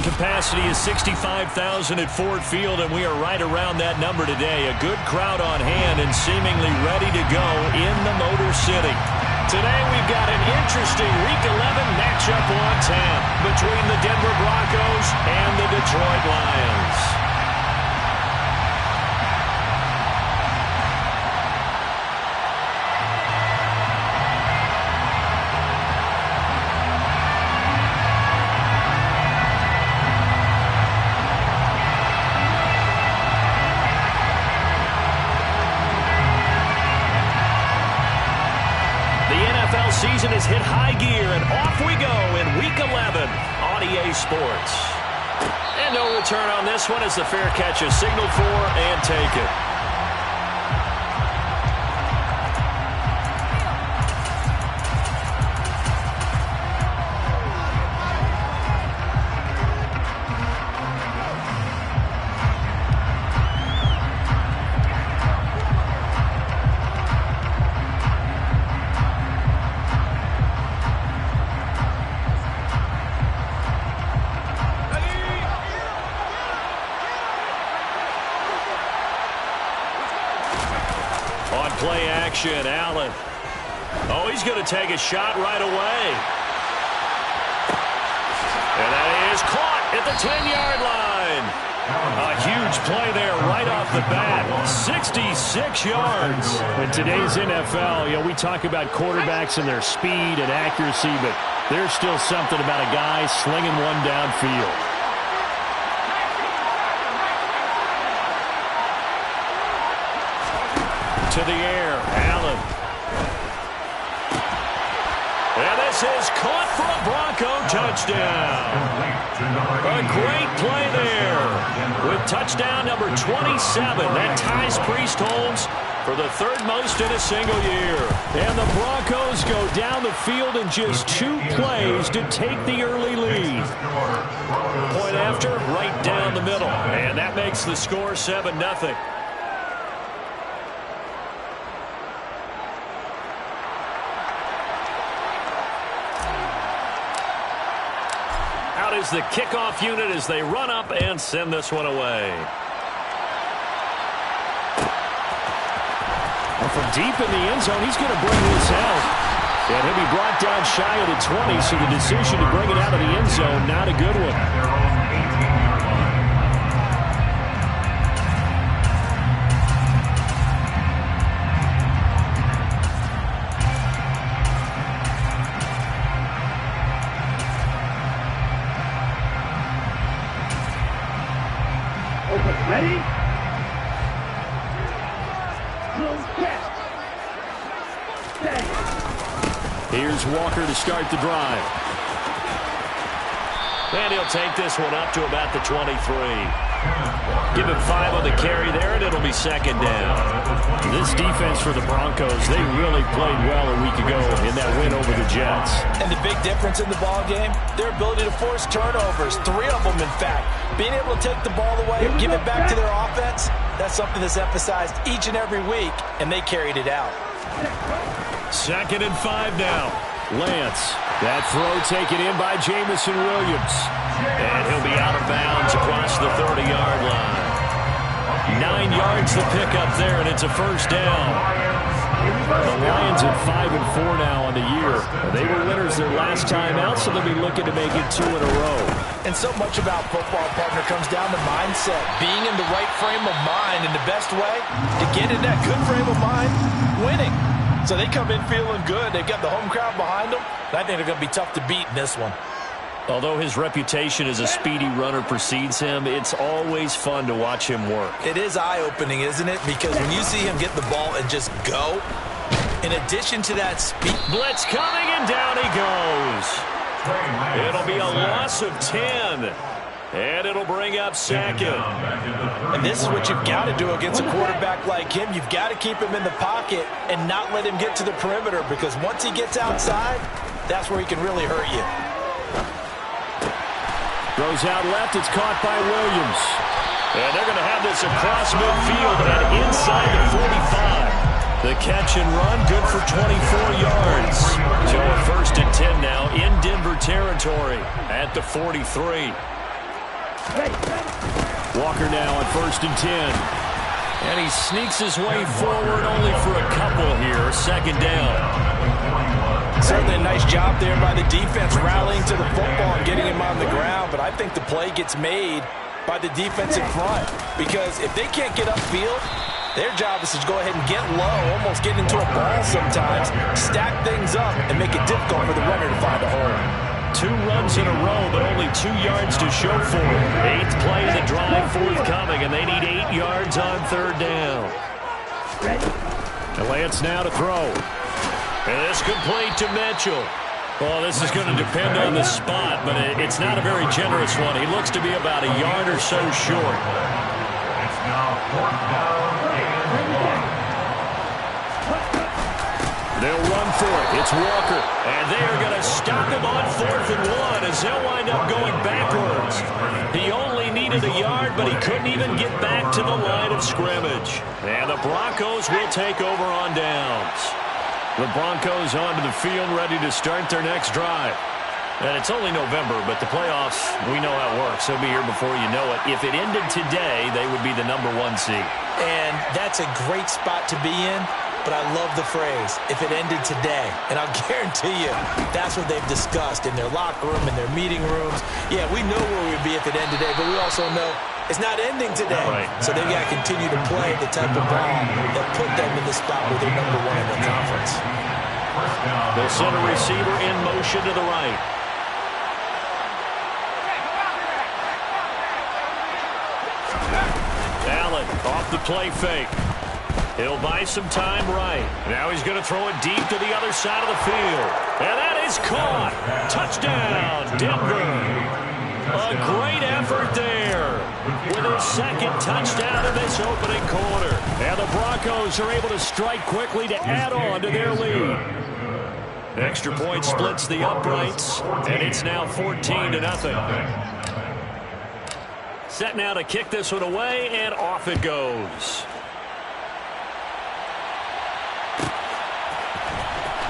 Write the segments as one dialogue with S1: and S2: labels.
S1: capacity is 65,000 at Ford Field, and we are right around that number today. A good crowd on hand and seemingly ready to go in the Motor City. Today we've got an interesting Week 11 matchup on tap between the Denver Broncos and the Detroit Lions.
S2: Season has hit high gear, and off we go in Week 11 on EA Sports. And no return on this one as the fair catch is signaled for and taken. Play action, Allen. Oh, he's going to take a shot right away. And that is caught at the 10-yard line. A huge play there right off the bat. 66 yards.
S1: In today's NFL, we talk about quarterbacks and their speed and accuracy, but there's still something about a guy slinging one downfield. To the air, Allen. And this is caught for a Bronco touchdown. A great play there. With touchdown number 27, that ties Priest-Holmes for the third most in a single year. And the Broncos go down the field in just 2 plays to take the early lead. Point after, right down the middle. And that makes the score 7-0. Is the kickoff unit as they run up and send this one away. Well, from deep in the end zone, he's going to bring this out. And he'll be brought down shy of the 20, so the decision to bring it out of the end zone, not a good one.
S3: Ready?
S1: Here's Walker to start the drive.
S2: And he'll take this one up to about the 23. Give him 5 on the carry there, and it'll be second down.
S1: This defense for the Broncos, they really played well a week ago in that win over the Jets.
S4: And the big difference in the ball game, their ability to force turnovers, 3 of them in fact. Being able to take the ball away and give it back to their offense, that's something that's emphasized each and every week, and they carried it out.
S1: 2nd and 5 now. Lance. That throw taken in by Jameson Williams.
S2: And he'll be out of bounds across the 30-yard line. 9 yards to pick up there, and it's a first down.
S1: The Lions at 5-4 now on the year. They were winners their last time out, so they'll be looking to make it 2 in a row.
S4: And so much about football, partner, comes down to mindset. Being in the right frame of mind, and the best way to get in that good frame of mind, winning. So they come in feeling good. They've got the home crowd behind them. I think they're going to be tough to beat in this one.
S2: Although his reputation as a speedy runner precedes him, it's always fun to watch him work.
S4: It is eye-opening, isn't it? Because when you see him get the ball and just go, in addition to that speed.
S2: Blitz coming, and down he goes. It'll be a loss of 10. And it'll bring up 2nd.
S4: And this is what you've got to do against a quarterback like him. You've got to keep him in the pocket and not let him get to the perimeter, because once he gets outside, that's where he can really hurt you.
S1: Throws out left. It's caught by Williams.
S2: And they're going to have this across midfield and inside the 45. The catch and run, good for 24 yards. So a 1st and 10 now in Denver territory at the 43.
S1: Walker now on 1st and 10. And he sneaks his way forward only for a couple here. 2nd down.
S4: Certainly a nice job there by the defense rallying to the football and getting him on the ground. But I think the play gets made by the defense in front. Because if they can't get upfield, their job is to go ahead and get low, almost get into a ball sometimes, stack things up, and make it difficult for the runner to find a hole.
S1: 2 runs in a row, but only 2 yards to show for it. 8th play of the drive forthcoming, and they need 8 yards on 3rd down. And Lance now to throw. And it's complete to Mitchell. Well, this is going to depend on the spot, but it's not a very generous one. He looks to be about a yard or so short. It's now 4th down. They'll run for it. It's Walker. And they are going to stop him on 4th and 1 as they'll wind up going backwards. He only needed a yard, but he couldn't even get back to the line of scrimmage. And the Broncos will take over on downs. The Broncos onto the field ready to start their next drive. And it's only November, but the playoffs, we know how it works. They'll be here before you know it. If it ended today, they would be the #1 seed.
S4: And that's a great spot to be in. But I love the phrase, if it ended today. And I'll guarantee you, that's what they've discussed in their locker room, in their meeting rooms. Yeah, we know where we'd be if it ended today, but we also know it's not ending today.
S1: Right.
S4: So they've got to continue to play the type of ball that put them in the spot where they're #1 in the conference.
S1: They'll send a receiver in motion to the right. Allen off the play fake. He'll buy some time right. Now he's going to throw it deep to the other side of the field. And that is caught. Touchdown, Denver. A great effort there with his 2nd touchdown in this opening quarter. And the Broncos are able to strike quickly to add on to their lead. Extra point splits the uprights, and it's now 14-0. Set now to kick this one away, and off it goes.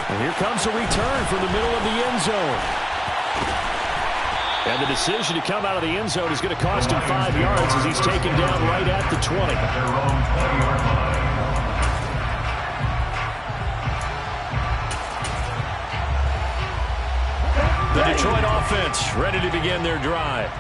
S1: And here comes a return from the middle of the end zone. And the decision to come out of the end zone is going to cost him 5 yards as he's taken down right at the 20. The Detroit offense ready to begin their drive.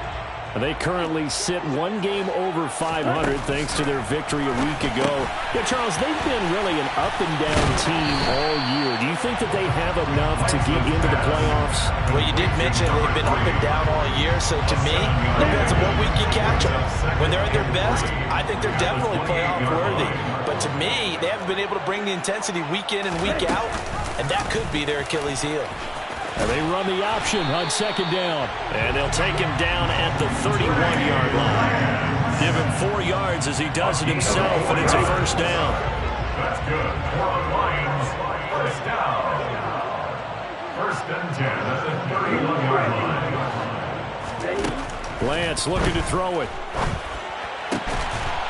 S1: They currently sit 1 game over 500 thanks to their victory a week ago. Yeah, Charles, they've been really an up-and-down team all year. Do you think that they have enough to get into the playoffs?
S4: Well, you did mention they've been up and down all year, so to me, it depends on what week you catch them. When they're at their best, I think they're definitely playoff worthy. But to me, they haven't been able to bring the intensity week in and week out, and that could be their Achilles heel.
S1: And they run the option on 2nd down. And they'll take him down at the 31-yard line. Give him 4 yards as he does it himself, and it's a 1st down. That's good. 4 Lions. 1st down. 1st and 10 at the 31-yard line. Lance looking to throw it.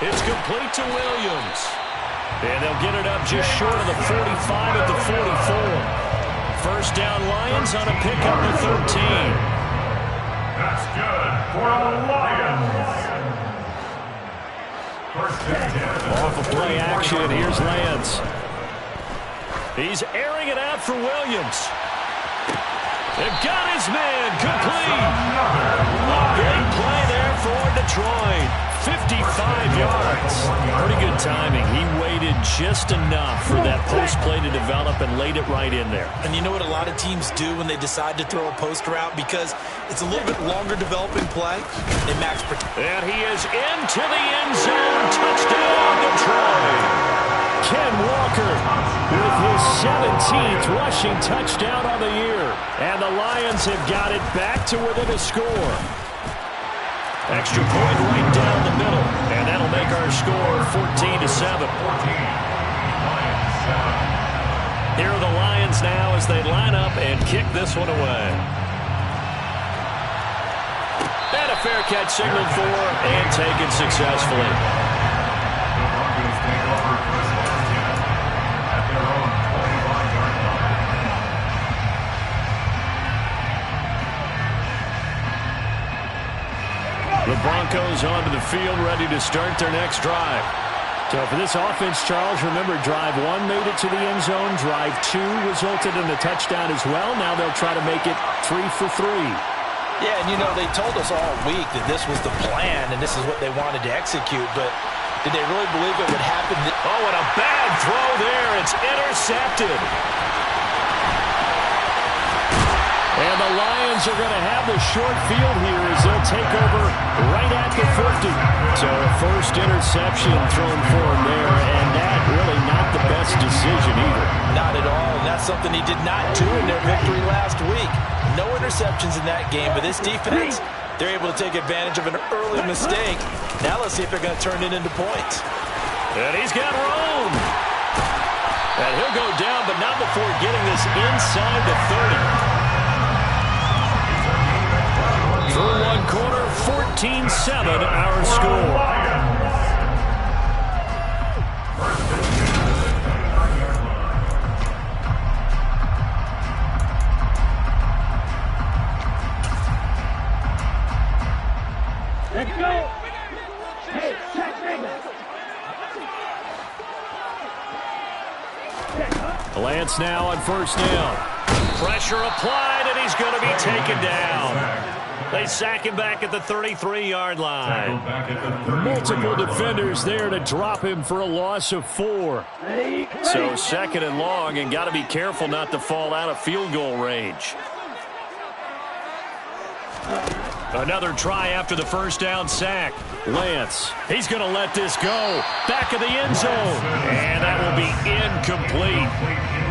S1: It's complete to Williams. And they'll get it up just short of the 45 at the 44. 1st down Lions on a pickup to 13. That's good for the Lions. 1st and 10. Off of play action, here's Lance. He's airing it out for Williams. They've got his man complete. Big play there for Detroit. 55 yards. Pretty good timing. He waited just enough for that post play to develop and laid it right in there.
S4: And you know what a lot of teams do when they decide to throw a post route? Because it's a little bit longer developing play. They max protect.
S1: And he is into the end zone. Touchdown, Detroit. Ken Walker with his 17th rushing touchdown on the year. And the Lions have got it back to within a score. Extra point right down the middle. And that'll make our score 14-7. Here are the Lions now as they line up and kick this one away. And a fair catch signaled for and taken successfully. The Broncos Broncos onto the field, ready to start their next drive.
S2: So for this offense, Charles, remember, drive 1 made it to the end zone. Drive 2 resulted in a touchdown as well. Now they'll try to make it 3 for 3.
S4: Yeah, and they told us all week that this was the plan and this is what they wanted to execute, but did they really believe it would happen?
S1: Oh, and a bad throw there. It's intercepted. And the Lions are going to have the short field here as they'll take over right at the 50. So a first interception thrown for him there, and that really not the best decision either.
S4: Not at all, and that's something he did not do in their victory last week. No interceptions in that game, but this defense, they're able to take advantage of an early mistake. Now let's see if they're going to turn it into points.
S1: And he's got room. And he'll go down, but not before getting this inside the 30. Through one quarter, 14-7 our score.
S3: Let's go.
S1: Lance now on first down. Pressure applied, and he's going to be taken down. They sack him back at the 33-yard line. Multiple defenders there to drop him for a loss of 4. So second and long, and got to be careful not to fall out of field goal range. Another try after the first down sack. Lance, he's going to let this go. Back of the end zone. And that will be incomplete.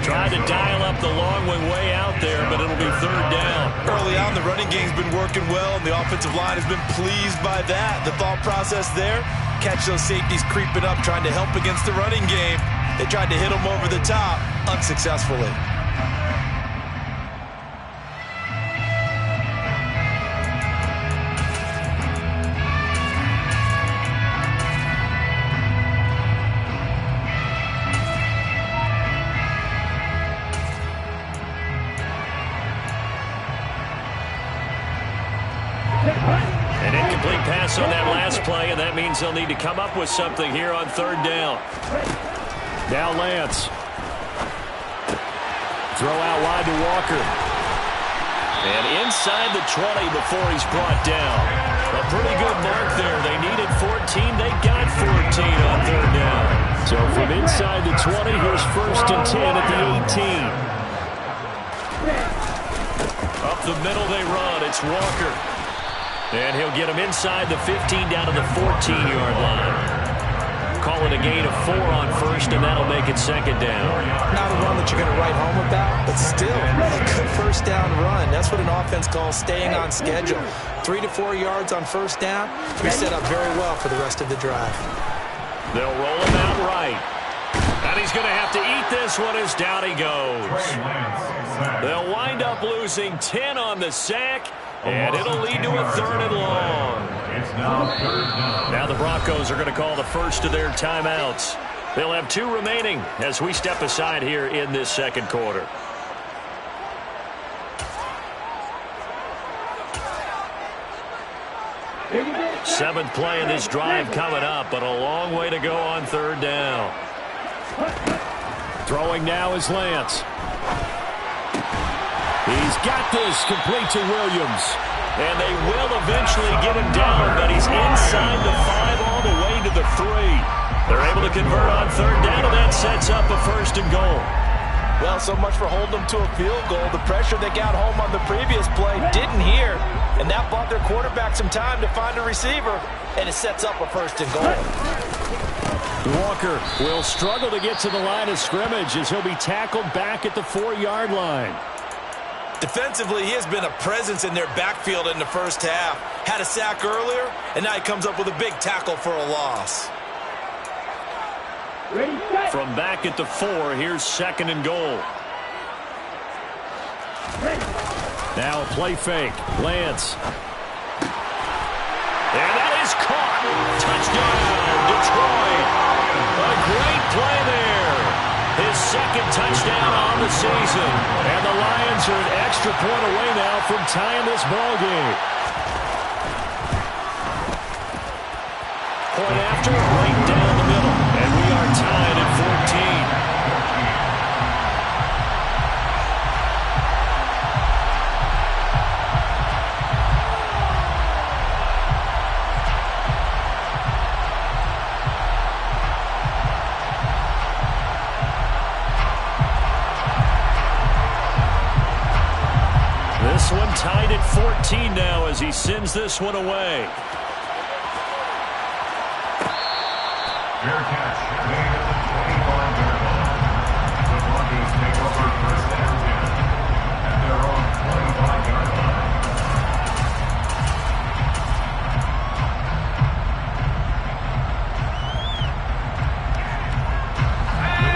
S1: Tried to dial up the long way out there, but it'll be third down.
S4: Early on, the running game's been working well, and the offensive line has been pleased by that. The thought process there, catch those safeties creeping up, trying to help against the running game. They tried to hit them over the top, unsuccessfully.
S1: An incomplete pass on that last play, and that means they'll need to come up with something here on third down. Now Lance. Throw out wide to Walker. And inside the 20 before he's brought down. A pretty good mark there. They needed 14. They got 14 on third down. So from inside the 20, here's first and 10 at the 18. Up the middle they run. It's Walker. And he'll get him inside the 15 down to the 14-yard line. Call it a gain of 4 on first, and that'll make it second down.
S4: Not a run that you're going to write home about, but still a good first down run. That's what an offense calls staying on schedule. 3 to 4 yards on first down. You're set up very well for the rest of the drive.
S1: They'll roll him out right. And he's going to have to eat this one as down he goes. They'll wind up losing 10 on the sack. And it'll lead to a third and long. Now the Broncos are going to call the first of their timeouts. They'll have 2 remaining as we step aside here in this second quarter. Seventh play of this drive coming up, but a long way to go on third down. Throwing now is Lance. He's got this complete to Williams. And they will eventually get him down, but he's inside the 5 all the way to the 3. They're able to convert on third down, and that sets up a first and goal.
S4: Well, so much for holding them to a field goal. The pressure they got home on the previous play didn't hear, and that bought their quarterback some time to find a receiver, and it sets up a first and goal.
S1: Walker will struggle to get to the line of scrimmage as he'll be tackled back at the 4-yard line.
S4: Defensively, he has been a presence in their backfield in the first half. Had a sack earlier, and now he comes up with a big tackle for a loss.
S1: From back at the 4, here's second and goal. Now a play fake. Lance. And that is caught. Touchdown, Detroit. A great play there. His second touchdown on the season. And the Lions are an extra point away now from tying this ball game. point after, right down the middle. And we are tied at 14. This one tied at 14 now as he sends this one away.
S5: Fair catch made at the 25-yard line. The Broncos take over first and 10 at their own 25-yard line.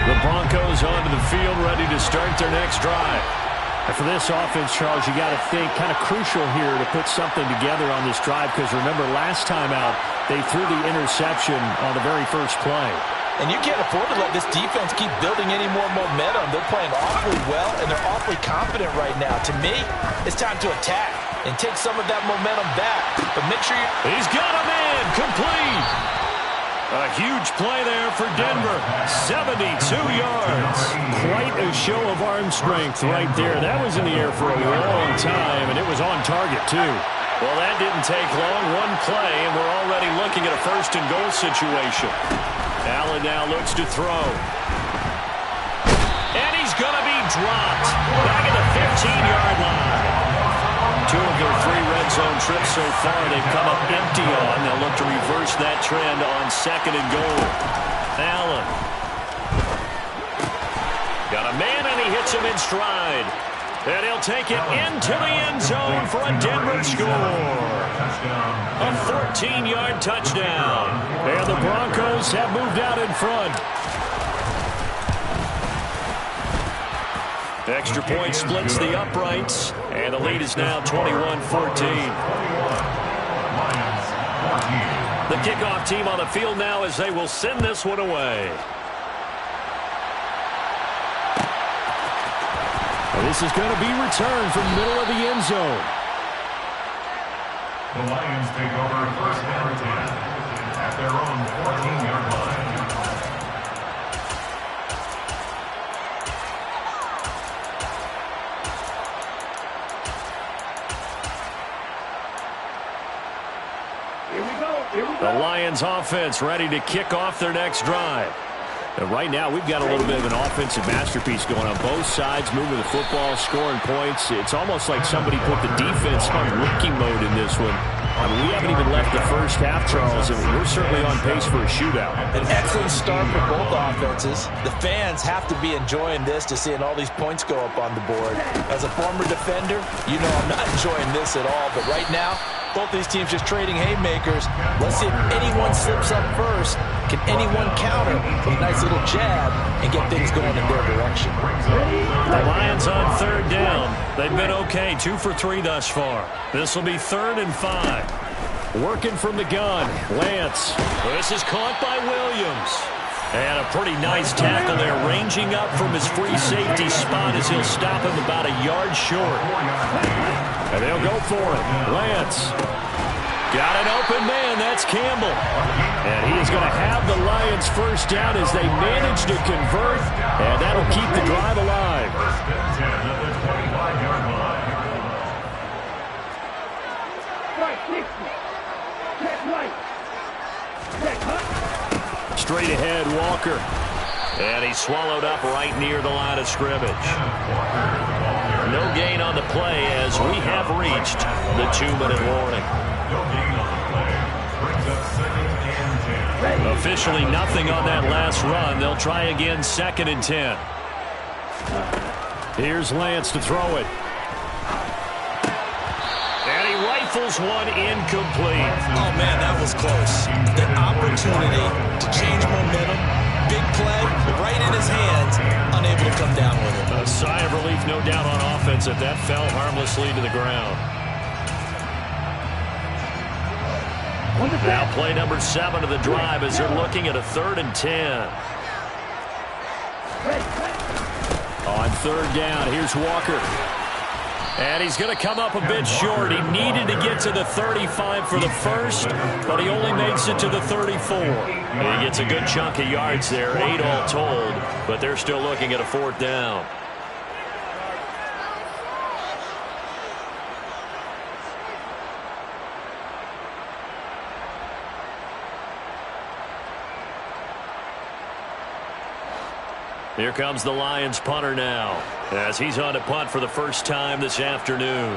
S1: The Broncos onto the field, ready to start their next drive.
S2: And for this offense, Charles, you got to think kind of crucial here to put something together on this drive, because remember last time out they threw the interception on the very first play.
S4: And you can't afford to let this defense keep building any more momentum. They're playing awfully well, and they're awfully confident right now. To me, it's time to attack and take some of that momentum back. But make sure you...
S1: He's got a man, complete. A huge play there for Denver, 72 yards.
S2: Quite a show of arm strength right there. That was in the air for a long time, and it was on target, too.
S1: Well, that didn't take long. One play, and we're already looking at a first-and-goal situation. Allen now looks to throw. And he's going to be dropped. Back at the 15-yard line. Two of their three red zone trips so far they've come up empty on. They'll look to reverse that trend on second and goal. Allen. Got a man, and he hits him in stride. And he'll take it into the end zone for a Denver score. A 14-yard touchdown.
S2: And the Broncos have moved out in front.
S1: Extra point splits the uprights, and the lead is now 21-14. The kickoff team on the field now as they will send this one away.
S2: And this is going to be returned from the middle of the end zone.
S5: The Lions take over first and 10 at their own 14-yard line.
S1: The Lions offense ready to kick off their next drive.
S2: And right now, we've got a little bit of an offensive masterpiece going on both sides, moving the football, scoring points. It's almost like somebody put the defense on rookie mode in this one. I mean, we haven't even left the first half, Charles, and we're certainly on pace for a shootout.
S4: An excellent start for both offenses. The fans have to be enjoying this, to seeing all these points go up on the board. As a former defender, you know I'm not enjoying this at all, but right now, both these teams just trading haymakers. Let's see if anyone slips up first. Can anyone counter with a nice little jab and get things going in their direction?
S1: The Lions on third down. They've been okay, 2 for 3 thus far. This will be 3rd and 5.
S2: Working from the gun, Lance.
S1: This is caught by Williams. And a pretty nice tackle there, ranging up from his free safety spot as he'll stop him about a yard short.
S2: And they'll go for it. Lance.
S1: Got an open man. That's Campbell.
S2: And he is going to have the Lions first down as they manage to convert. And that'll keep the drive alive.
S5: First and 10 at the 25-yard line.
S3: Right, 60. Check right. Check right.
S1: Straight ahead, Walker. And he's swallowed up right near the line of scrimmage. No gain on the play as we have reached the 2-minute warning. Officially nothing on that last run. They'll try again 2nd and 10.
S2: Here's Lance to throw it.
S1: And he rifles one incomplete.
S4: Oh, man, that was close. The opportunity to change momentum, big play, right in his hands, unable to come down with it.
S1: A sigh of relief, no doubt, on offense if that fell harmlessly to the ground. Now play number 7 of the drive as they're looking at a 3rd and 10.
S2: On 3rd down, here's Walker.
S1: And he's going to come up a bit short. He needed to get to the 35 for the first, but he only makes it to the 34. He gets a good chunk of yards there, 8 all told, but they're still looking at a 4th down. Here comes the Lions punter now, as he's on to punt for the first time this afternoon.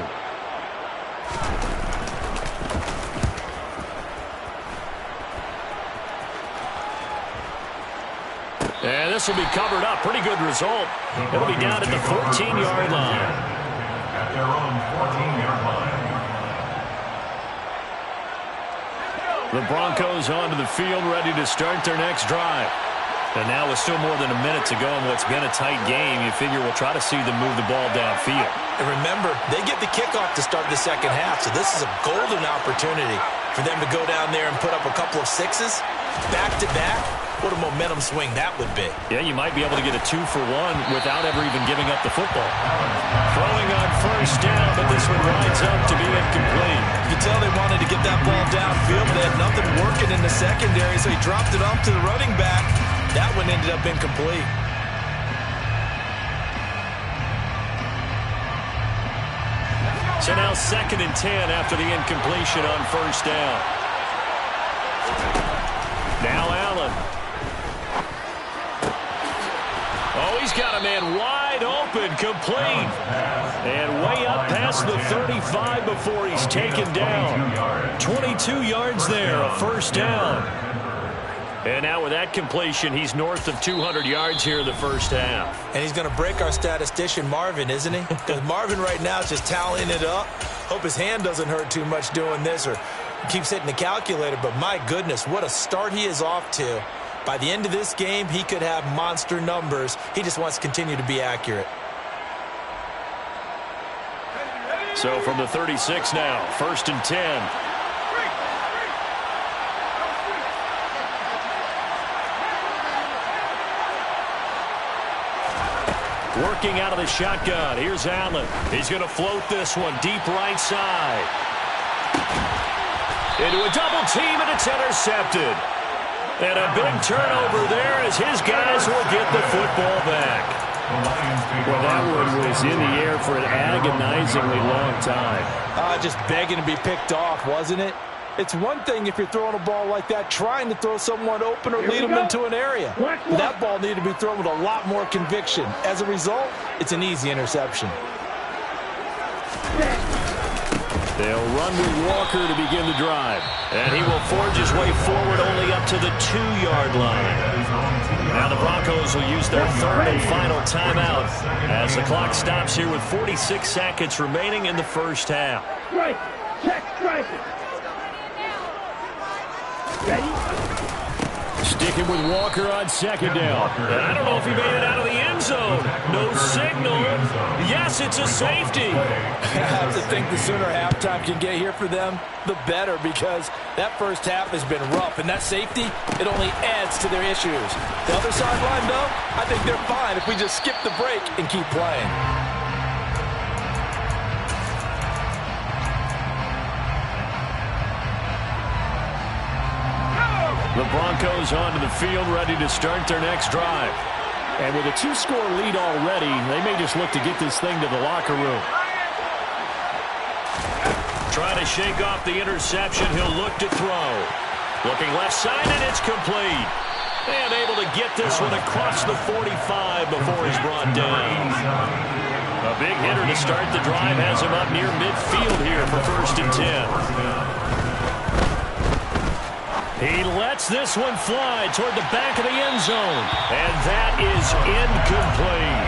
S1: And this will be covered up. Pretty good result. It'll be down at the 14-yard line.
S5: At their own 14-yard line.
S1: The Broncos onto the field, ready to start their next drive. And now with still more than a minute to go in what's been a tight game, you figure we'll try to see them move the ball downfield.
S4: And remember, they get the kickoff to start the second half, so this is a golden opportunity for them to go down there and put up a couple of sixes back-to-back. What a momentum swing that would be.
S1: Yeah, you might be able to get a 2-for-1 without ever even giving up the football. Throwing on first down, but this one winds up to be incomplete.
S4: You can tell they wanted to get that ball downfield. They had nothing working in the secondary, so he dropped it off to the running back. That one ended up incomplete.
S1: So now 2nd and 10 after the incompletion on first down. Now Allen. Oh, he's got a man wide open, complete. And way up past the 35 before he's taken down. 22 yards there, a first down. And now with that completion, he's north of 200 yards here in the first half.
S4: And he's going to break our statistician, Marvin, isn't he? Because Marvin right now is just tallying it up. Hope his hand doesn't hurt too much doing this or keeps hitting the calculator. But my goodness, what a start he is off to. By the end of this game, he could have monster numbers. He just wants to continue to be accurate.
S1: So from the 36 now, 1st and 10. Working out of the shotgun. Here's Allen. He's going to float this one deep right side. Into a double team, and it's intercepted. And a big turnover there as his guys will get the football back.
S2: Well, that one was in the air for an agonizingly long time.
S4: Just begging to be picked off, wasn't it? It's one thing if you're throwing a ball like that, trying to throw someone open or lead them into an area. That ball needed to be thrown with a lot more conviction. As a result, it's an easy interception.
S1: They'll run with Walker to begin the drive. And he will forge his way forward only up to the 2-yard line. Now the Broncos will use their 3rd and final timeout as the clock stops here with 46 seconds remaining in the first half.
S3: Strike. Check strike. Ready?
S1: Sticking with Walker on 2nd down. And I don't know if he made it out of the end zone. No signal. Yes, it's a safety.
S4: I have to think the sooner halftime can get here for them, the better, because that first half has been rough. And that safety, it only adds to their issues. The other sideline, though, I think they're fine if we just skip the break and keep playing.
S1: The Broncos onto the field, ready to start their next drive.
S2: And with a 2-score lead already, they may just look to get this thing to the locker room.
S1: Trying to shake off the interception. He'll look to throw. Looking left side, and it's complete. And able to get this one across the 45 before he's brought down. A big hitter to start the drive has him up near midfield here for 1st and 10. He lets this one fly toward the back of the end zone. And that is incomplete.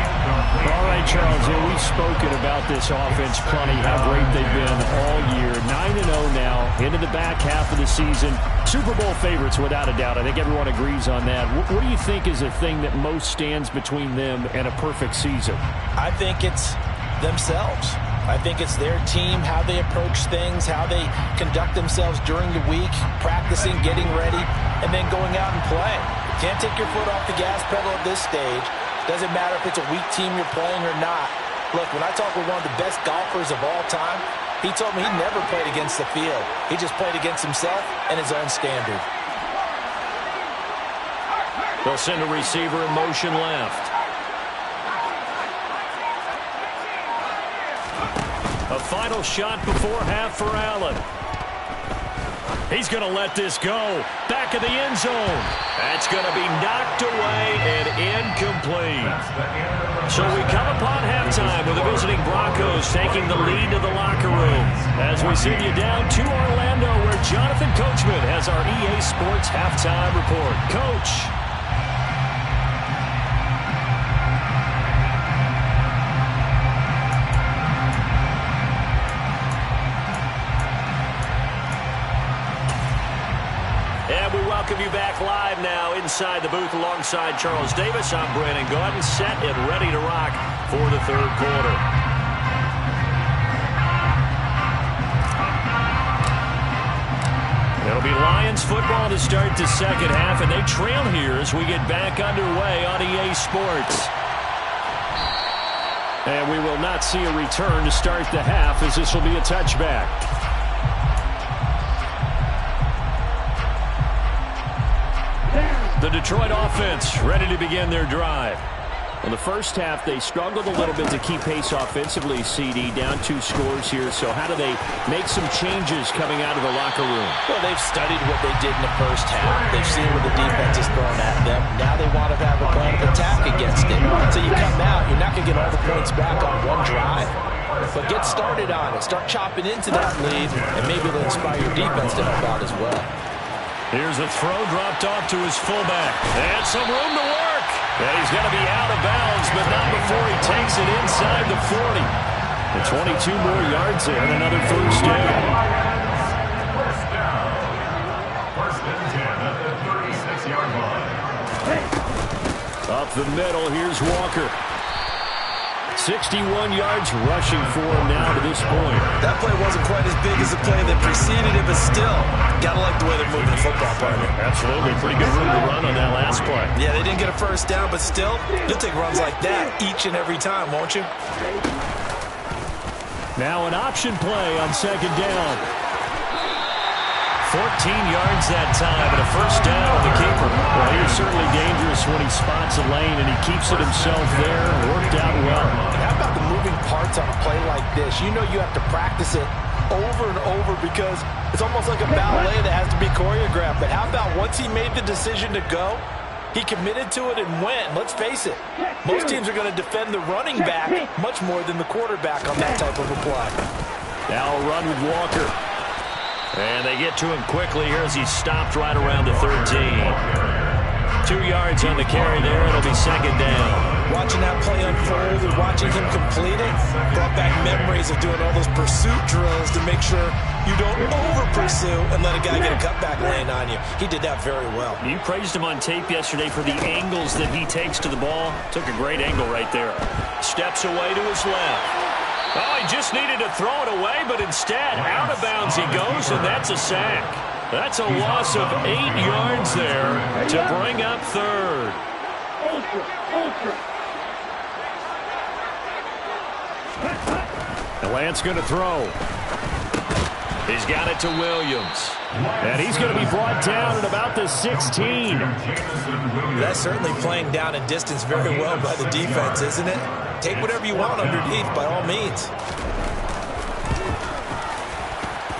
S2: All right, Charles, we've spoken about this offense plenty, how great they've been all year. 9-0 now, into the back half of the season. Super Bowl favorites, without a doubt. I think everyone agrees on that. What do you think is the thing that most stands between them and a perfect season?
S4: I think it's themselves. I think it's their team, how they approach things, how they conduct themselves during the week, practicing, getting ready, and then going out and playing. You can't take your foot off the gas pedal at this stage. Doesn't matter if it's a weak team you're playing or not. Look, when I talk with one of the best golfers of all time, he told me he never played against the field. He just played against himself and his own standard.
S1: They'll send a receiver in motion left. A final shot before half for Allen. He's going to let this go. Back of the end zone. That's going to be knocked away and incomplete. So we come upon halftime with the visiting Broncos taking the lead to the locker room. As we send you down to Orlando, where Jonathan Coachman has our EA Sports halftime report. Coach. Welcome you back live now inside the booth alongside Charles Davis. I'm Brandon Gaudin, set and ready to rock for the third quarter. It'll be Lions football to start the second half, and they trail here as we get back underway on EA Sports. And we will not see a return to start the half, as this will be a touchback. The Detroit offense ready to begin their drive. In the first half, they struggled a little bit to keep pace offensively, CD, down 2 scores here. So how do they make some changes coming out of the locker room?
S4: Well, they've studied what they did in the first half. They've seen what the defense is throwing at them. Now they want to have a plan of attack against it. So you come out, you're not going to get all the points back on one drive. But get started on it. Start chopping into that lead, and maybe it'll inspire your defense to help out as well.
S1: Here's a throw dropped off to his fullback. And some room to work. And he's going to be out of bounds, but not before he takes it inside the 40. And 22 more yards there and another first down.
S5: First and 10 at the 36-yard line.
S1: Up the middle, here's Walker. 61 yards rushing for him now to this point.
S4: That play wasn't quite as big as the play that preceded it, but still, gotta like the way they're moving the football, partner.
S1: Absolutely. Pretty good room to run on that last play.
S4: Yeah, they didn't get a first down, but still, you'll take runs like that each and every time, won't you?
S1: Now an option play on second down. 14 yards that time and a first down on the keeper. Well, he is certainly dangerous when he spots a lane and he keeps it himself there. Worked out well.
S4: How about the moving parts on a play like this? You know you have to practice it over and over because it's almost like a ballet that has to be choreographed. But how about once he made the decision to go, he committed to it and went. Let's face it, most teams are going to defend the running back much more than the quarterback on that type of a play.
S1: Now a run with Walker. And they get to him quickly here as he's stopped right around the 13. 2 yards on the carry there. It'll be second down.
S4: Watching that play unfold and watching him complete it brought back memories of doing all those pursuit drills to make sure you don't over-pursue and let a guy get a cutback lane on you. He did that very well.
S1: You praised him on tape yesterday for the angles that he takes to the ball. Took a great angle right there. Steps away to his left. Oh, he just needed to throw it away, but instead, out of bounds he goes, and that's a sack. That's a loss of 8 yards there to bring up third. And Lance going to throw. He's got it to Williams. And he's going to be brought down at about the 16.
S4: That's certainly playing down and distance very well by the defense, isn't it? Take whatever you want underneath, by all means.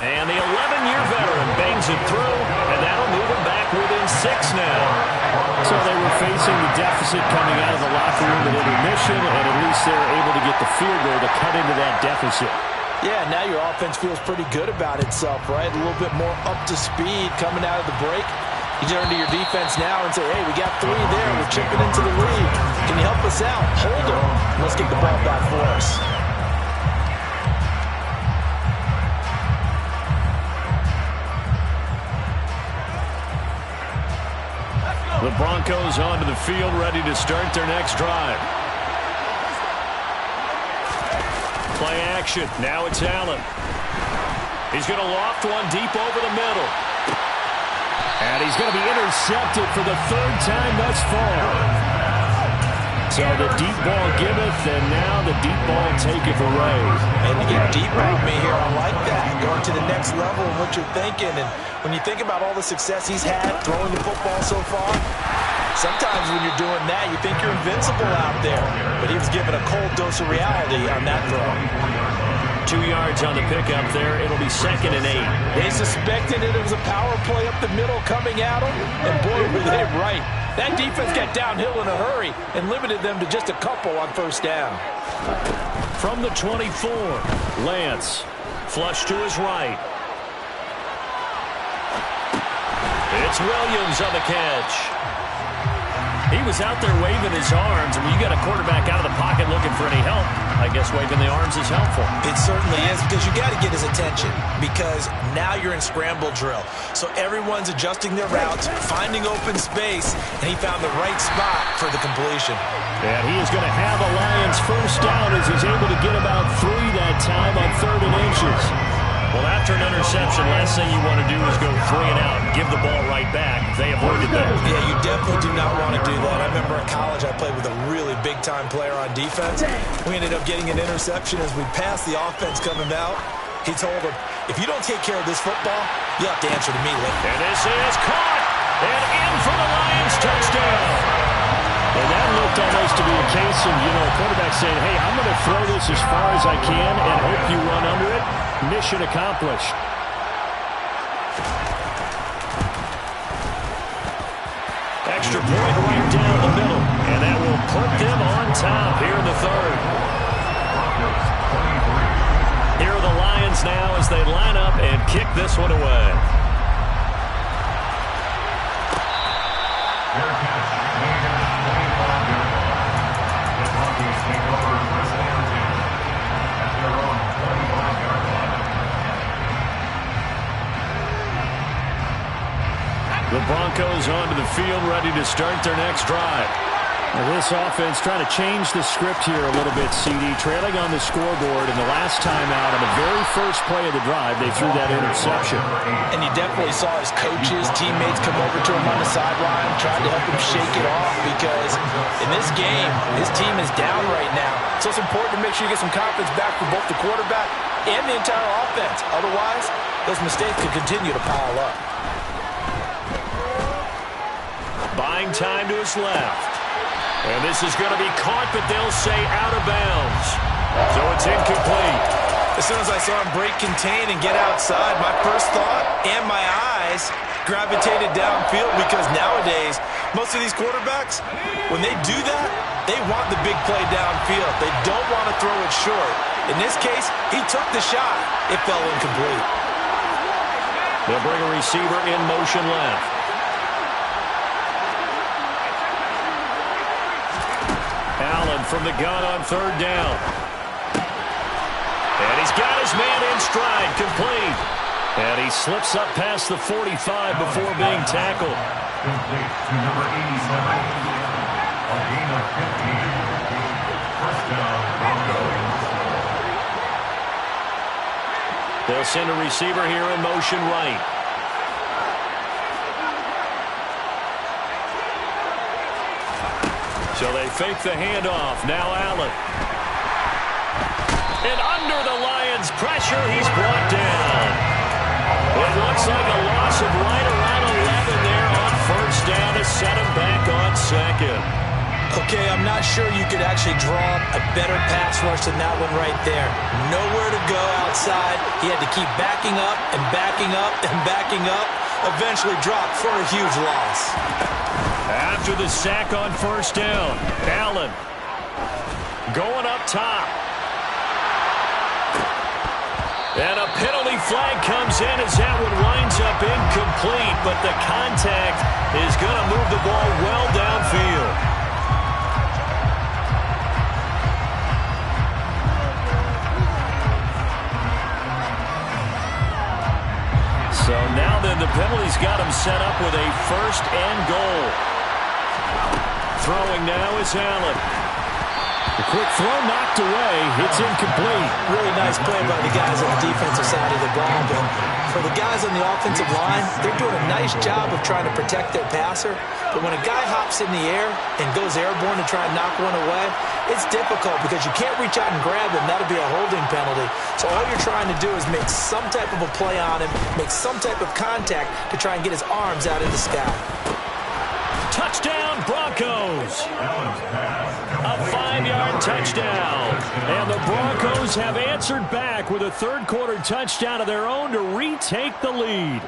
S1: And the 11-year veteran bangs it through, and that'll move him back within 6 now. So they were facing the deficit coming out of the locker room at intermission, and at least they're able to get the field goal to cut into that deficit.
S4: Yeah, now your offense feels pretty good about itself, right? A little bit more up to speed coming out of the break. You turn to your defense now and say, hey, we got 3 there. We're chipping into the lead. Can you help us out? Hold them. Let's get the ball back for us.
S1: The Broncos onto the field, ready to start their next drive. Play action. Now it's Allen. He's going to loft one deep over the middle. And he's going to be intercepted for the 3rd time thus far.
S2: So the deep ball giveth, and now the deep ball taketh away.
S4: And to get deep on me here, I like that. Going to the next level of what you're thinking. And when you think about all the success he's had throwing the football so far, sometimes when you're doing that, you think you're invincible out there. But he was given a cold dose of reality on that throw.
S1: 2 yards on the pickup there. It'll be 2nd and 8.
S4: They suspected it was a power play up the middle coming at them, and boy, were they right. That defense got downhill in a hurry and limited them to just a couple on first down.
S1: From the 24, Lance. Flush to his right. It's Williams on the catch. He was out there waving his arms, and when you got a quarterback out of the pocket looking for any help, I guess waving the arms is helpful.
S4: It certainly is, because you got to get his attention, because now you're in scramble drill. So everyone's adjusting their routes, finding open space, and he found the right spot for the completion.
S2: And he is going to have a Lions first down as he's able to get about 3 that time on 3rd and inches.
S1: Well, after an interception, last thing you want to do is go 3 and out and give the ball right back. They avoided that.
S4: Yeah, you definitely do not want to do that. I remember in college I played with a really big-time player on defense. We ended up getting an interception as we passed the offense coming out. He told him, if you don't take care of this football, you have to answer to me later.
S1: And this is caught and in for the Lions touchdown.
S2: And that looked almost to be a case of, a quarterback saying, hey, I'm going to throw this as far as I can and hope you run under it. Mission accomplished.
S1: Extra point right down the middle. And that will put them on top here in the 3rd. Here are the Lions now as they line up and kick this one away. The Broncos onto the field, ready to start their next drive.
S2: Well, this offense trying to change the script here a little bit, CD. Trailing on the scoreboard, and the last time out on the very first play of the drive, they threw that interception.
S4: And you definitely saw his coaches, teammates come over to him on the sideline, trying to help him shake it off, because in this game, his team is down right now. So it's important to make sure you get some confidence back for both the quarterback and the entire offense. Otherwise, those mistakes could continue to pile up.
S1: Buying time to his left. And this is going to be caught, but they'll say out of bounds. So it's incomplete.
S4: As soon as I saw him break contain and get outside, my first thought and my eyes gravitated downfield, because nowadays, most of these quarterbacks, when they do that, they want the big play downfield. They don't want to throw it short. In this case, he took the shot. It fell incomplete.
S1: They'll bring a receiver in motion left. Allen from the gun on 3rd down. And he's got his man in stride, complete. And he slips up past the 45 before being tackled.
S5: Complete to number 87. A gain of 15. First down, Broncos.
S1: They'll send a receiver here in motion right. So they fake the handoff. Now Allen. And under the Lions' pressure, he's brought down. It looks like a loss of right around 11 there on first down to set him back on 2nd.
S4: Okay, I'm not sure you could actually draw a better pass rush than that one right there. Nowhere to go outside. He had to keep backing up and backing up and backing up. Eventually dropped for a huge loss.
S1: After the sack on first down, Allen going up top. And a penalty flag comes in as that one winds up incomplete, but the contact is going to move the ball well downfield. So now then the penalty's got him set up with a 1st and goal. Throwing now is Allen.
S2: The quick throw knocked away. It's incomplete.
S4: Really nice play by the guys on the defensive side of the ball. But for the guys on the offensive line, they're doing a nice job of trying to protect their passer. But when a guy hops in the air and goes airborne to try and knock one away, it's difficult because you can't reach out and grab him. That'll be a holding penalty. So all you're trying to do is make some type of a play on him, make some type of contact to try and get his arms out in the sky.
S1: Touchdown, Broncos. A 5-yard touchdown. And the Broncos have answered back with a third-quarter touchdown of their own to retake the lead.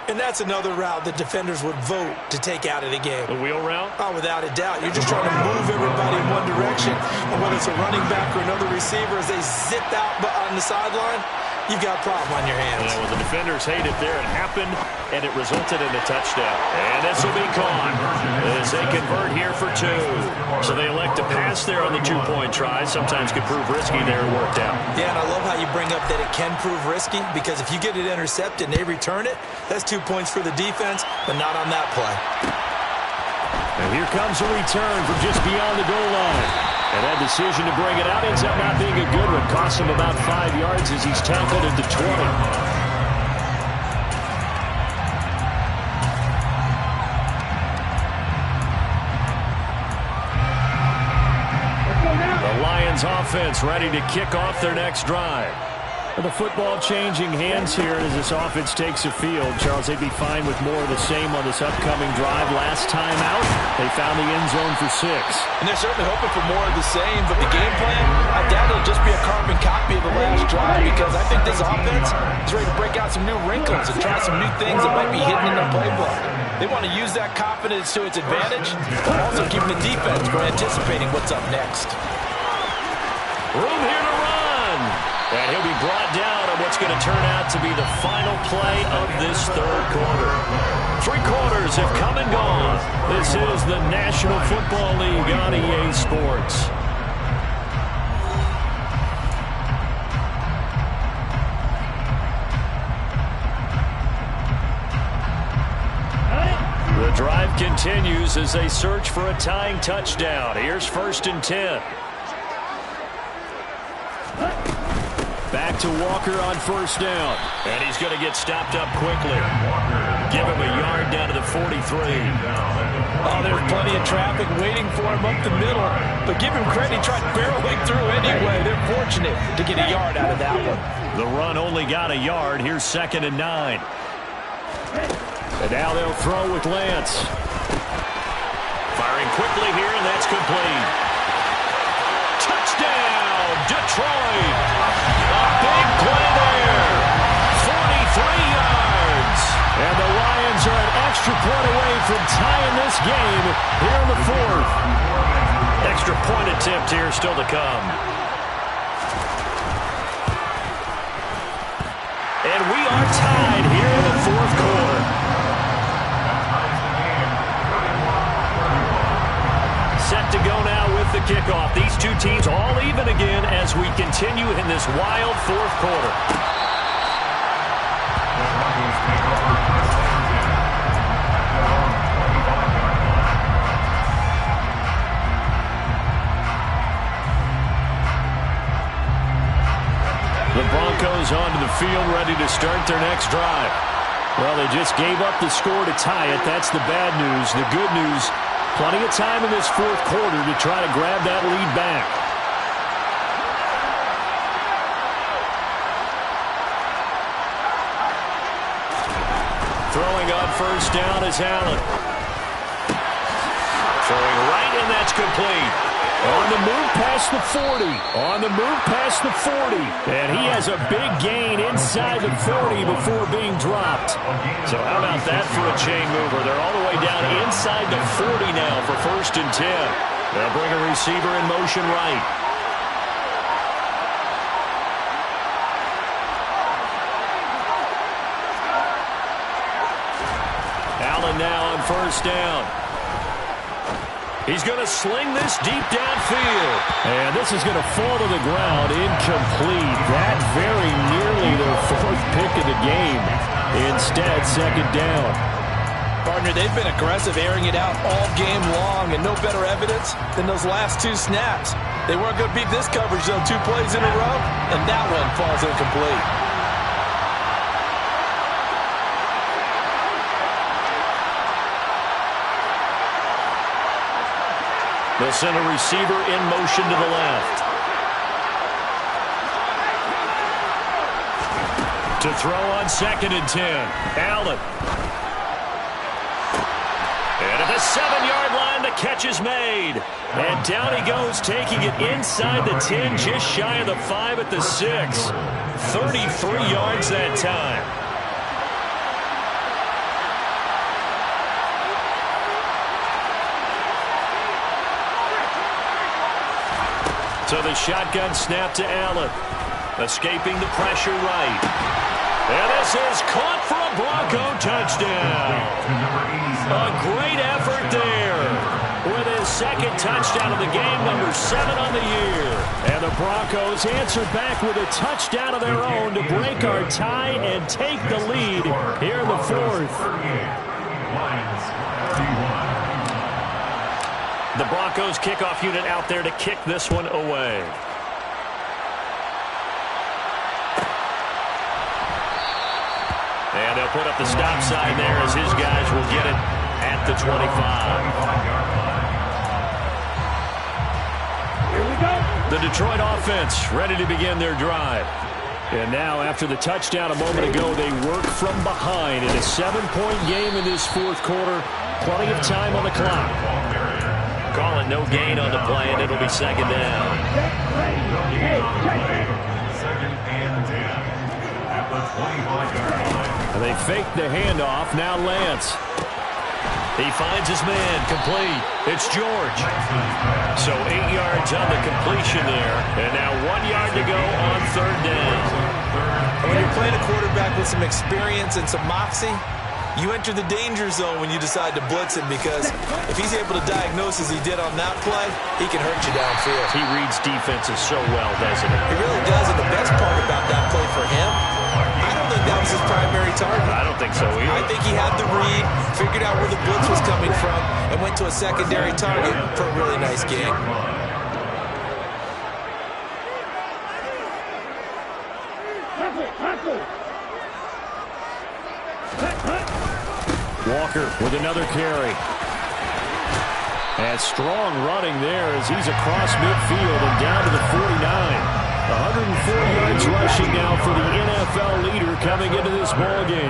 S4: And that's another route that defenders would vote to take out of the game.
S1: The wheel route?
S4: Oh, without a doubt. You're just trying to move everybody in one direction. And whether it's a running back or another receiver, as they zip out on the sideline, you've got a problem on your hands.
S1: Yeah, well, the defenders hate it there. It happened, and it resulted in a touchdown. And this will be caught as they convert here for 2. So they elect to pass there on the 2-point try. Sometimes could prove risky there. It worked out.
S4: Yeah, and I love how you bring up that it can prove risky, because if you get it intercepted and they return it, that's 2 points for the defense, but not on that play.
S1: And here comes a return from just beyond the goal line. And that decision to bring it out ends up not being a good one. Costs him about 5 yards as he's tackled at the 20. Offense ready to kick off their next drive. Well, the football changing hands here as this offense takes a field. Charles, they'd be fine with more of the same on this upcoming drive. Last time out, they found the end zone for 6.
S4: And they're certainly hoping for more of the same, but the game plan, I doubt it'll just be a carbon copy of the last drive, because I think this offense is ready to break out some new wrinkles and try some new things that might be hidden in their playbook. They want to use that confidence to its advantage, but also keeping the defense from anticipating what's up next.
S1: Room here to run. And he'll be brought down on what's going to turn out to be the final play of this third quarter. 3 quarters have come and gone. This is the National Football League on EA Sports. The drive continues as they search for a tying touchdown. Here's 1st and 10. Back to Walker on 1st down. And he's going to get stopped up quickly. Give him a yard down to the 43.
S4: Oh, there's plenty of traffic waiting for him up the middle. But give him credit, he tried barreling through anyway. They're fortunate to get a yard out of that one.
S1: The run only got a yard. Here's 2nd and 9. And now they'll throw with Lance. Firing quickly here, and that's complete. Touchdown, Detroit. A big play there. 43 yards. And the Lions are an extra point away from tying this game here in the 4th. Extra point attempt here still to come. And we are tied here in the 4th quarter. Set to go now with the kickoff. These two teams all even again as we continue in this wild 4th quarter. The Broncos onto the field ready to start their next drive. Well, they just gave up the score to tie it. That's the bad news. The good news, plenty of time in this 4th quarter to try to grab that lead back. Throwing on 1st down is Allen. Throwing right, and that's complete. On the move past the 40. On the move past the 40. And he has a big gain inside the 40 before being dropped. So how about that for a chain mover? They're all the way down inside the 40 now for 1st and 10. They'll bring a receiver in motion right. Allen now on 1st down. He's going to sling this deep downfield. And this is going to fall to the ground incomplete. That very nearly their 4th pick of the game. Instead, 2nd down.
S4: Partner, they've been aggressive, airing it out all game long, and no better evidence than those last 2 snaps. They weren't going to beat this coverage, though, 2 plays in a row, and that one falls incomplete.
S1: They'll send a receiver in motion to the left. To throw on 2nd and 10. Allen. And at the 7-yard line, the catch is made. And down he goes, taking it inside the 10, just shy of the 5 at the 6. 33 yards that time. So the shotgun snap to Allen. Escaping the pressure right. And this is caught for a Bronco touchdown. A great effort there. With his 2nd touchdown of the game, number 7 on the year. And the Broncos answer back with a touchdown of their own to break our tie and take the lead here in the 4th. The Broncos kickoff unit out there to kick this one away. And they'll put up the stop sign there as his guys will get it at the 25.
S3: Here we go.
S1: The Detroit offense ready to begin their drive. And now, after the touchdown a moment ago, they work from behind in a 7-point game in this 4th quarter. Plenty of time on the clock. Call it no gain on the play, and it'll be 2nd down.
S5: Second and 10 at the 25-yard line.
S1: And they fake the handoff. Now Lance. He finds his man. Complete. It's George. So 8 yards on the completion there. And now 1 yard to go on 3rd down.
S4: When you're playing a quarterback with some experience and some moxie, you enter the danger zone when you decide to blitz him, because if he's able to diagnose as he did on that play, he can hurt you downfield.
S1: He reads defenses so well, doesn't he?
S4: He really does, and the best part about that play for him, I don't think that was his primary target.
S1: I don't think so either.
S4: I think he had the read, figured out where the blitz was coming from, and went to a secondary target for a really nice game.
S1: Walker with another carry. And strong running there as he's across midfield and down to the 49. 104 yards rushing now for the NFL leader coming into this ball game.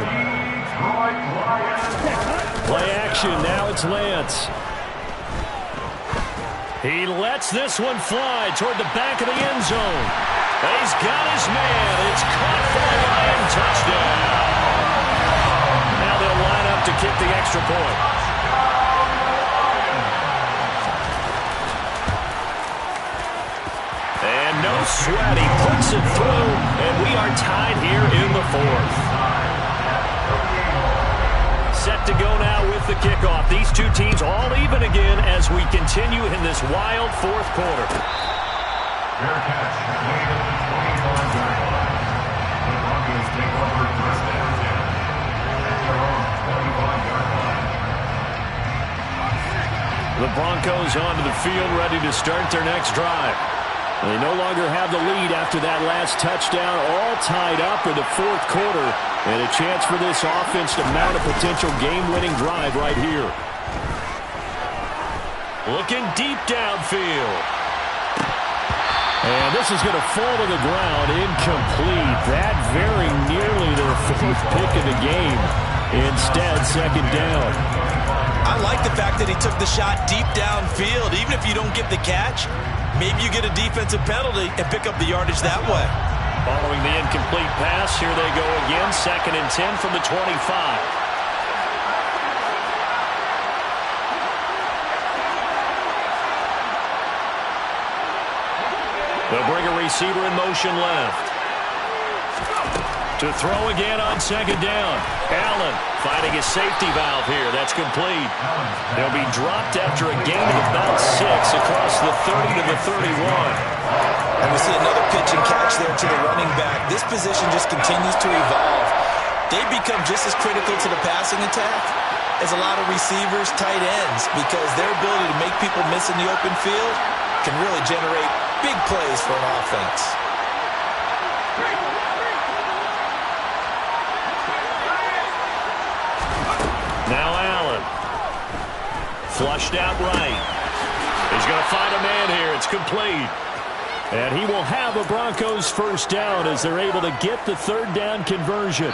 S1: Play action. Now it's Lance. He lets this one fly toward the back of the end zone. And he's got his man. It's caught for a Lion touchdown. Now they'll line up to kick the extra point. And no sweat. He puts it through, and we are tied here in the 4th. Set to go now with the kickoff. These two teams all even again as we continue in this wild 4th quarter.
S5: Fair catch, made at the 25-yard line. The Broncos take over 1st and 10 at their own 25-yard line.
S1: The Broncos onto the field, ready to start their next drive. They no longer have the lead after that last touchdown, all tied up in the 4th quarter, and a chance for this offense to mount a potential game-winning drive right here. Looking deep downfield. And this is going to fall to the ground, incomplete. That very nearly their 4th pick of the game. Instead, 2nd down.
S4: I like the fact that he took the shot deep downfield. Even if you don't get the catch, maybe you get a defensive penalty and pick up the yardage that way.
S1: Following the incomplete pass, here they go again. 2nd and 10 from the 25. They'll bring a receiver in motion left. To throw again on 2nd down. Allen finding his safety valve here. That's complete. They'll be dropped after a gain of about 6 across the 30 to the 31.
S4: And we see another pitch and catch there to the running back. This position just continues to evolve. They become just as critical to the passing attack is a lot of receivers, tight ends, because their ability to make people miss in the open field can really generate big plays for an offense.
S1: Now Allen. Flushed out right. He's going to find a man here. It's complete. And he will have a Broncos first down as they're able to get the third down conversion.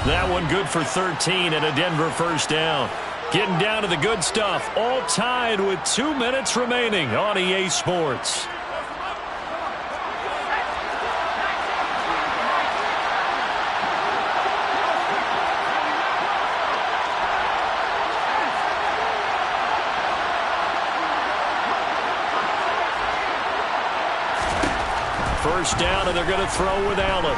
S1: That one good for 13 and a Denver first down. Getting down to the good stuff. All tied with 2 minutes remaining on EA Sports. First down, and they're going to throw with Allen.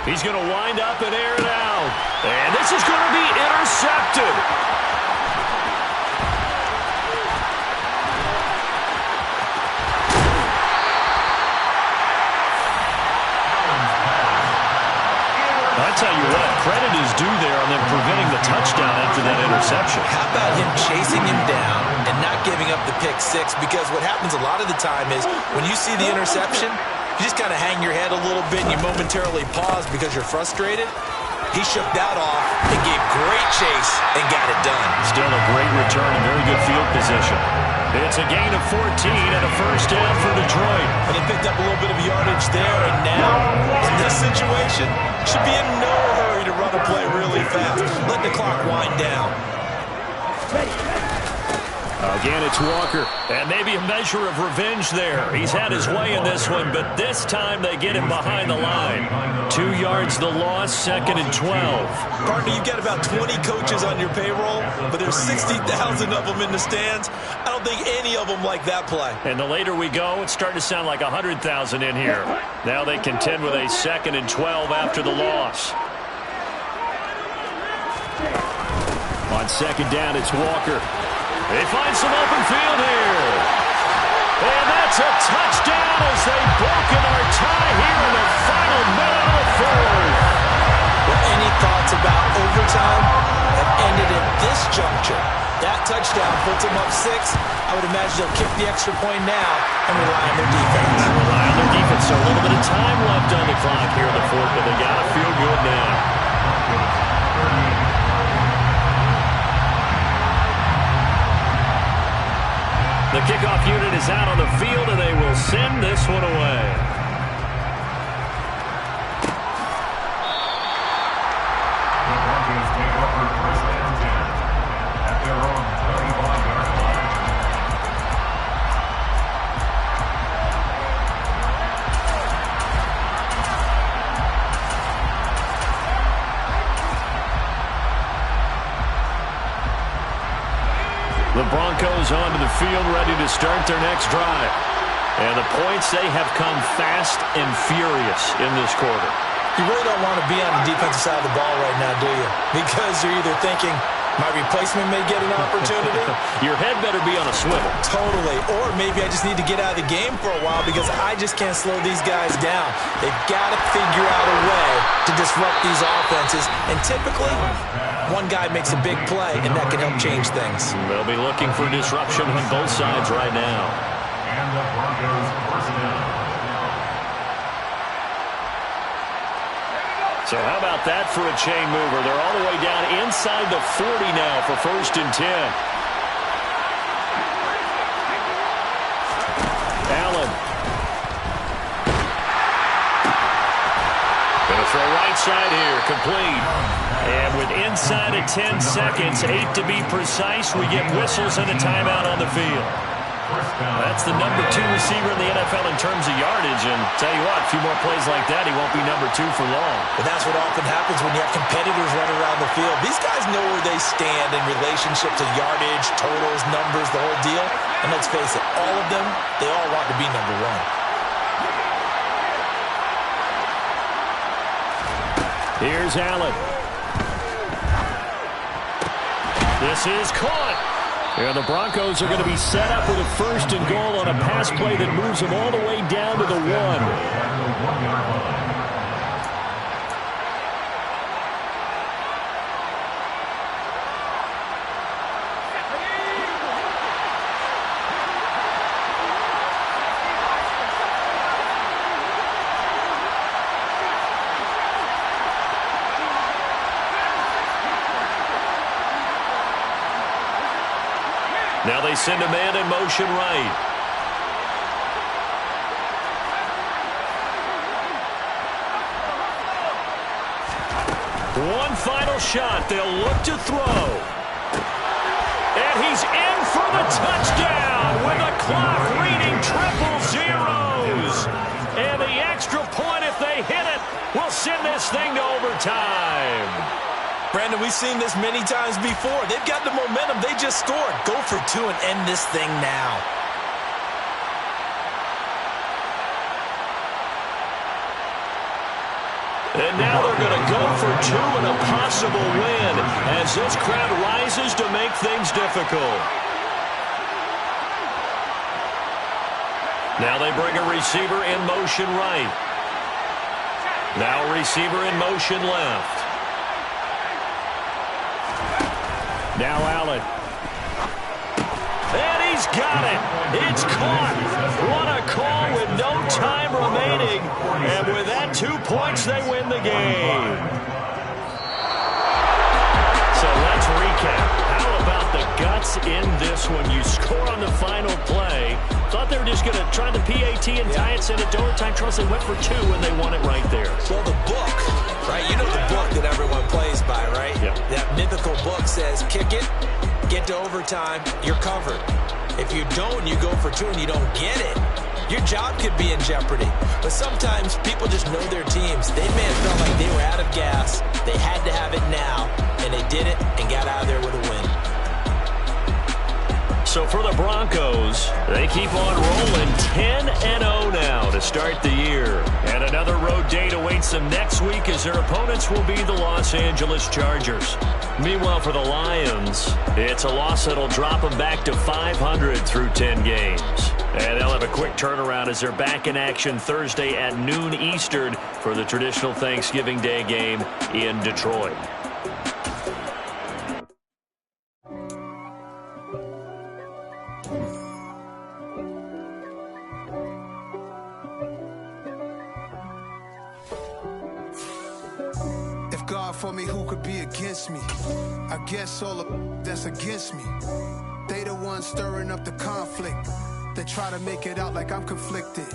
S1: He's going to wind up and air it out. And this is going to be intercepted. I tell you what, credit is due there on them preventing the touchdown after that interception.
S4: How about him chasing him down and not giving up the pick six? Because what happens a lot of the time is when you see the interception, you just kind of hang your head a little bit and you momentarily pause because you're frustrated. He shook that off and gave great chase and got it done.
S1: Still a great return and very good field position. It's a gain of 14 and a first down for Detroit.
S4: And they picked up a little bit of yardage there, and now, in this situation, should be in no hurry to run a play really fast. Let the clock wind down.
S1: Again, it's Walker, and maybe a measure of revenge there. He's had his way in this one, but this time they get him behind the line. 2 yards the loss, 2nd and 12.
S4: Partner, you've got about 20 coaches on your payroll, but there's 60,000 of them in the stands. I don't think any of them like that play.
S1: And the later we go, it's starting to sound like 100,000 in here. Now they contend with a 2nd and 12 after the loss. On 2nd down, it's Walker. They find some open field here. And that's a touchdown as they've broken our tie here in the final minute of the fourth.
S4: Well, any thoughts about overtime have ended at this juncture. That touchdown puts them up 6. I would imagine they'll kick the extra point now and rely on their defense.
S1: Rely on their defense. So a little bit of time left on the clock here in the fourth, but they got to feel good now. The kickoff unit is out on the field, and they will send this one away.
S5: The Broncos take over first and 10 at their own 35-yard line.
S1: The Broncos onto the field, ready to start their next drive. And the points, they have come fast and furious in this quarter.
S4: You really don't want to be on the defensive side of the ball right now, do you? Because you're either thinking, my replacement may get an opportunity.
S1: Your head better be on a swivel.
S4: Totally. Or maybe I just need to get out of the game for a while because I just can't slow these guys down. They've got to figure out a way to disrupt these offenses. And typically, one guy makes a big play, and that can help change things.
S1: They'll be looking for disruption on both sides right now.
S5: And the Broncos first down.
S1: So how about that for a chain mover? They're all the way down inside the 40 now for 1st and 10. Allen. Going to throw right side here, complete. And with inside of 10 seconds, 8 to be precise, we get whistles and a timeout on the field. That's the number 2 receiver in the NFL in terms of yardage. And tell you what, a few more plays like that, he won't be number 2 for long.
S4: But that's what often happens when you have competitors running around the field. These guys know where they stand in relationship to yardage, totals, numbers, the whole deal. And let's face it, all of them, they all want to be number
S1: 1. Here's Allen. This is caught. And the Broncos are going to be set up with a 1st and goal on a pass play that moves them all the way down to the 1. Now they send a man in motion right. One final shot. They'll look to throw. And he's in for the touchdown with the clock reading triple zeros. And the extra point, if they hit it, will send this thing to overtime.
S4: Brandon, we've seen this many times before. They've got the momentum. They just scored. Go for two and end this thing now.
S1: And now they're going to go for two and a possible win as this crowd rises to make things difficult. Now they bring a receiver in motion right. Now a receiver in motion left. Now Allen. And he's got it. It's caught. What a call with no time remaining. And with that 2 points, they win the game. So let's recap. How about the guts in this one? You score on the final play. Thought they were just going to try the PAT and tie it, send it to overtime. Trust they went for two, and they won it right there.
S4: Well, the book, right? You know the book that everyone plays by, right?
S1: Yep.
S4: That mythical book says, kick it, get to overtime, you're covered. If you don't, you go for two and you don't get it, your job could be in jeopardy. But sometimes people just know their teams. They may have felt like they were out of gas. They had to have it now, and they did it and got out of there with a win.
S1: So for the Broncos, they keep on rolling 10-0 now to start the year. And another road date awaits them next week as their opponents will be the Los Angeles Chargers. Meanwhile, for the Lions, it's a loss that'll drop them back to 500 through 10 games. And they'll have a quick turnaround as they're back in action Thursday at noon Eastern for the traditional Thanksgiving Day game in Detroit.
S6: For me, who could be against me? I guess all of that's against me. They the ones stirring up the conflict. They try to make it out like I'm conflicted.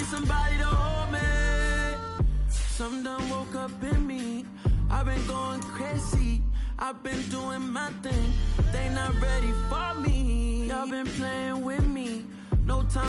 S7: Somebody to hold me. Something done woke up in me. I've been going crazy. I've been doing my thing. They not ready for me. Y'all been playing with me. No time.